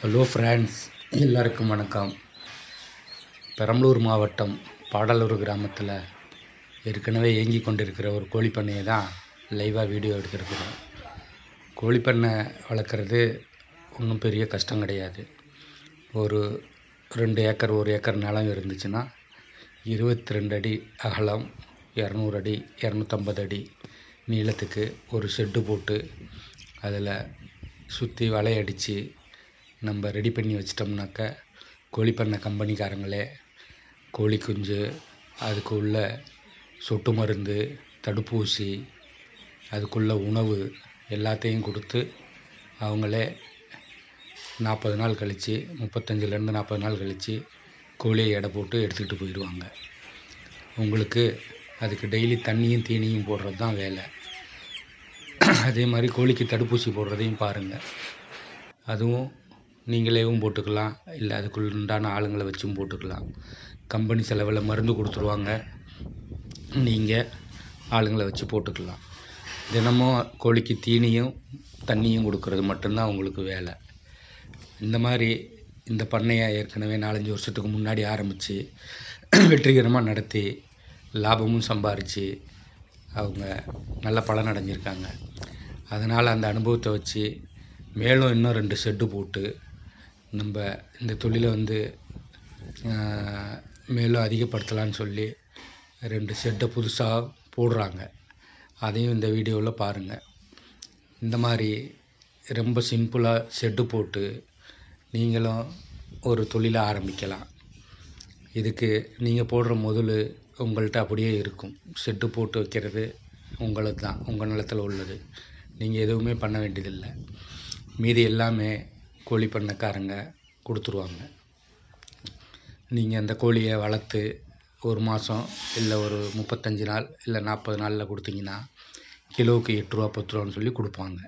Hello friends, எல்லாருக்கும் வணக்கம். பெரம்பலூர் மாவட்டம் பாடலூர் கிராமத்தில் ஏற்கனவே இயங்கி கொண்டிருக்கிற ஒரு கோழிப்பண்ணையை தான் லைவாக வீடியோ எடுத்துருக்குறோம். கோழிப்பண்ணை வளர்க்குறது ஒன்றும் பெரிய கஷ்டம் கிடையாது. ஒரு 2 ஏக்கர் 1 ஏக்கர் நிலம் இருந்துச்சுன்னா 22 அடி அகலம், 200 அடி 250 அடி நீளத்துக்கு ஒரு ஷெட்டு போட்டு அதில் சுற்றி வலையடித்து நம்ம ரெடி பண்ணி வச்சிட்டோம்னாக்க கோழிப்பண்ணை கம்பெனிக்காரங்களே கோழி குஞ்சு, அதுக்கு உள்ள சொட்டு மருந்து, தடுப்பூசி, அதுக்குள்ள உணவு எல்லாத்தையும் கொடுத்து அவங்களே 40 நாள் கழித்து 35லேருந்து 40 நாள் கழித்து கோழியை எடை போட்டு எடுத்துக்கிட்டு போயிடுவாங்க. உங்களுக்கு அதுக்கு டெய்லி தண்ணியும் தீனியும் போடுறது தான் வேலை. அதே மாதிரி கோழிக்கு தடுப்பூசி போடுறதையும் பாருங்கள். அதுவும் நீங்களேவும் போட்டுக்கலாம், இல்லை அதுக்குள்ள உண்டான ஆளுங்களை வச்சும் போட்டுக்கலாம். கம்பெனி செலவில் மருந்து கொடுத்துருவாங்க, நீங்கள் ஆளுங்களை வச்சு போட்டுக்கலாம். தினமும் கோழிக்கு தீனியும் தண்ணியும் கொடுக்கறது மட்டும்தான் உங்களுக்கு வேலை. இந்த மாதிரி இந்த பண்ணையை ஏற்கனவே 4-5 வருஷத்துக்கு முன்னாடி ஆரம்பித்து வெற்றிகரமாக நடத்தி லாபமும் சம்பாரித்து அவங்க நல்ல பலன் அடைஞ்சிருக்காங்க. அதனால் அந்த அனுபவத்தை வச்சு மேலும் இன்னும் 2 ஷெட்டு போட்டு நம்ம இந்த தொழிலை மேலும் அதிகப்படுத்தலான்னு சொல்லி 2 ஷெட்டை புதுசாக போடுறாங்க. அதையும் இந்த வீடியோவில் பாருங்கள். இந்த மாதிரி ரொம்ப சிம்பிளாக ஷெட்டு போட்டு நீங்களும் ஒரு தொழிலை ஆரம்பிக்கலாம். இதுக்கு நீங்கள் போடுற முதல் உங்கள்கிட்ட அப்படியே இருக்கும். ஷெட்டு போட்டு வைக்கிறது உங்களுக்கு தான், உங்கள் நிலத்தில் உள்ளது. நீங்கள் எதுவுமே பண்ண வேண்டியதில்லை. மீதி எல்லாமே கோழி பண்ணைக்காரங்க கொடுத்துருவாங்க. நீங்கள் அந்த கோழியை வளர்த்து 1 மாதம் இல்லை ஒரு 35 நாள் இல்லை 40 நாளில் கொடுத்தீங்கன்னா கிலோவுக்கு 8 ரூபா 10 ரூபான்னு சொல்லி கொடுப்பாங்க.